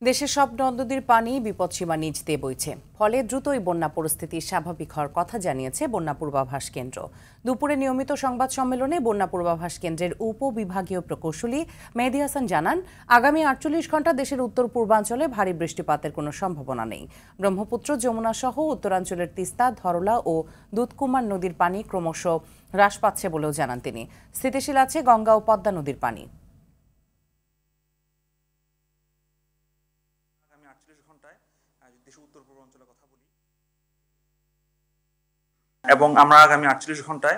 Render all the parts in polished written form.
দেশের সব নদ-নদীর পানি বিপদসীমা নিচ দিয়ে বইছে। ফলে দ্রুতই বন্যা পরিস্থিতি স্বাভাবিক হওয়ার কথা জানিয়েছে বন্যা পূর্বাভাস কেন্দ্র। দুপুরে নিয়মিত সংবাদ সম্মেলনে বন্যা পূর্বাভাস কেন্দ্রের উপবিভাগীয় প্রকৌশলী মেহেদী হাসান জানান, আগামী ৪৮ ঘণ্টা দেশের উত্তর পূর্বাঞ্চলে ভারী বৃষ্টিপাতের কোনো সম্ভাবনা নেই। ব্রহ্মপুত্র, যমুনা সহ উত্তরাঞ্চলের তিস্তা, ধরলা ও দুধকুমার নদীর পানি ক্রমশ হ্রাস পাচ্ছে বলেও জানান তিনি। স্থিতিশীল আছে গঙ্গা ও পদ্মা নদীর পানি। উত্তর পূর্বাঞ্চলের কথা বলি এবং আমরা আগামী ৪৮ ঘন্টায়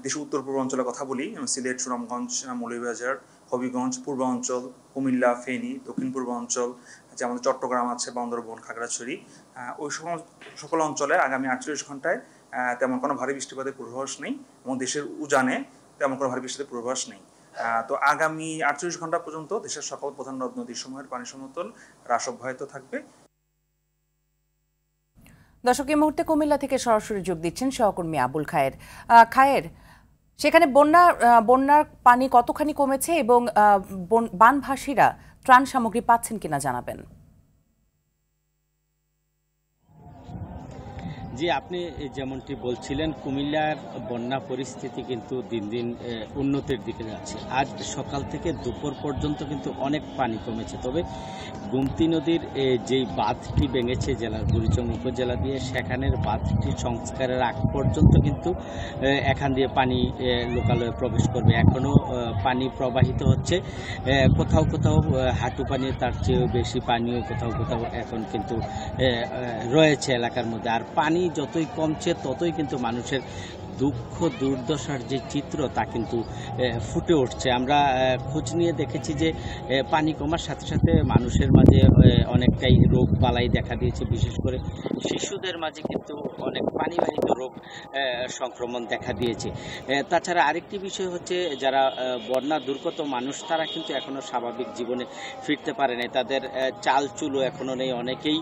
দেশের উত্তর পূর্বাঞ্চলের কথা বলি, সিলেট, সুনামগঞ্জ, মৌলভীবাজার, হবিগঞ্জ, পূর্বাঞ্চল, কুমিল্লা, ফেনী, দক্ষিণ পূর্বাঞ্চল, যেমন চট্টগ্রাম আছে, বান্দরবন, খাগড়াছড়ি, ওই সকল অঞ্চলে আগামী ৪৮ ঘন্টায় তেমন কোনো ভারী বৃষ্টিপাতের পূর্বাভাস নেই এবং দেশের উজানে তেমন কোনো ভারী বৃষ্টিপাতের পূর্বাভাস নেই। তো আগামী ৪৮ ঘন্টা পর্যন্ত দেশের সকল প্রধান নদ নদী সমূহের পানি সমতল হ্রাস অব্যাহত থাকবে। দর্শক, এই মুহূর্তে কুমিল্লা থেকে সরাসরি যোগ দিচ্ছেন সহকর্মী আবুল খায়ের। খায়ের, সেখানে বন্যার পানি কতখানি কমেছে এবং বানভাসীরা ত্রাণ সামগ্রী পাচ্ছেন কিনা জানাবেন। জি, আপনি যেমনটি বলছিলেন, কুমিল্লার বন্যা পরিস্থিতি কিন্তু দিন দিন উন্নতির দিকে যাচ্ছে। আজ সকাল থেকে দুপুর পর্যন্ত কিন্তু অনেক পানি কমেছে, তবে গুমতি নদীর যেই বাঁধটি ভেঙেছে জেলার বুড়িচং উপজেলা দিয়ে, সেখানের বাঁধটি সংস্কারের আগ পর্যন্ত কিন্তু এখান দিয়ে পানি লোকালয়ে প্রবেশ করবে। এখনও পানি প্রবাহিত হচ্ছে, কোথাও কোথাও হাঁটু পানি, তার চেয়েও বেশি পানিও কোথাও কোথাও এখন কিন্তু রয়েছে এলাকার মধ্যে। আর পানি যতই কমছে ততই কিন্তু মানুষের দুঃখ দুর্দশার যে চিত্র তা কিন্তু ফুটে উঠছে। আমরা খোঁজ নিয়ে দেখেছি যে পানি কমার সাথে সাথে মানুষের মাঝে অনেকটাই রোগ বালাই দেখা দিয়েছে, বিশেষ করে শিশুদের মাঝে কিন্তু অনেক পানিবাহিত রোগ সংক্রমণ দেখা দিয়েছে। তাছাড়া আরেকটি বিষয় হচ্ছে, যারা বন্যা দুর্গত মানুষ তারা কিন্তু এখনও স্বাভাবিক জীবনে ফিরতে পারে নাই, তাদের চাল চুলো এখনও নেই। অনেকেই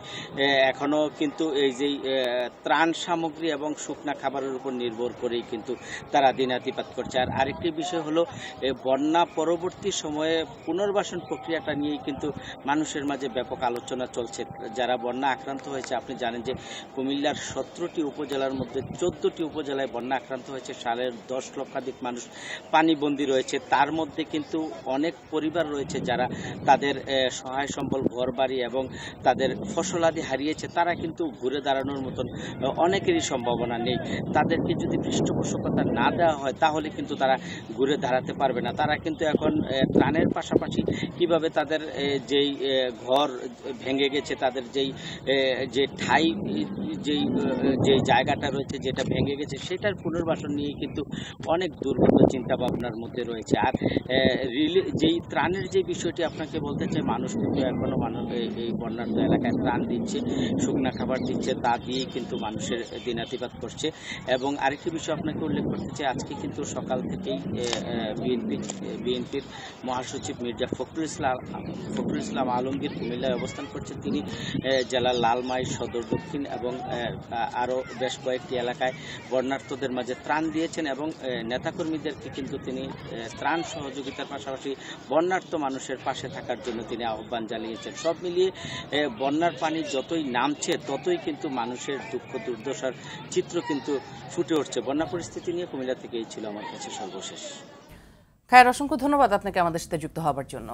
এখনও কিন্তু এই যে ত্রাণ সামগ্রী এবং শুকনা খাবারের উপর নির্ভর করেই কিন্তু তারা দিনাতিপাত করছে। আর আরেকটি বিষয় হলো, বন্যা পরবর্তী সময়ে পুনর্বাসন প্রক্রিয়াটা নিয়েই কিন্তু মানুষের মাঝে ব্যাপক আলোচনা চলছে। যারা বন্যা আক্রান্ত হয়েছে, আপনি জানেন যে কুমিল্লার 17টি উপজেলার মধ্যে 14টি উপজেলায় বন্যা আক্রান্ত হয়েছে, 10 লক্ষাধিক মানুষ পানিবন্দী রয়েছে। তার মধ্যে কিন্তু অনেক পরিবার রয়েছে যারা তাদের সহায় সম্বল, ঘর বাড়ি এবং তাদের ফসলাদি হারিয়েছে। তারা কিন্তু ঘুরে দাঁড়ানোর মতন অনেকেরই সম্ভাবনা নেই। তাদেরকে যদি পৃষ্ঠপোষকতা না দেওয়া হয় তাহলে কিন্তু তারা ঘুরে দাঁড়াতে পারবে না। তারা কিন্তু এখন ত্রাণের পাশাপাশি কিভাবে তাদের যেই ঘর ভেঙে গেছে, তাদের যে ঠাই, যেই জায়গাটা রয়েছে যেটা ভেঙে গেছে, সেটার পুনর্বাসন নিয়ে কিন্তু অনেক দুর্গত চিন্তা ভাবনার মধ্যে রয়েছে। আর যেই ত্রাণের যে বিষয়টি আপনাকে বলতে চাই, মানুষ কিন্তু এখনো এই বন্যার্ত এলাকায় ত্রাণ দিচ্ছে, শুকনা খাবার দিচ্ছে, তা দিয়েই কিন্তু মানুষের দিনাতিপাত করছে। এবং আরেকটি বিষয় আপনাকে উল্লেখ করতে চাই, আজকে কিন্তু সকাল থেকেই বিএনপির মহাসচিব মির্জা ফখরুল ইসলাম আলমগীর কুমিল্লায় অবস্থান করছেন। তিনি জেলার লালমাই, সদর দক্ষিণ এবং আরও বেশ কয়েকটি এলাকায় বন্যার্তদের মাঝে ত্রাণ দিয়েছেন এবং নেতাকর্মীদেরকে কিন্তু তিনি ত্রাণ সহযোগিতার পাশাপাশি বন্যার্ত মানুষের পাশে থাকার জন্য তিনি আহ্বান জানিয়েছেন। সব মিলিয়ে বন্যার পানি যতই নামছে ততই কিন্তু মানুষের দুঃখ দুর্দশার চিত্র কিন্তু ফুটে উঠছে। বন্যা পরিস্থিতি নিয়ে কুমিল্লা থেকে এই ছিল আমার কাছে সর্বশেষ। খায়ের, অসংখ্য ধন্যবাদ আপনাকে আমাদের সাথে যুক্ত হওয়ার জন্য।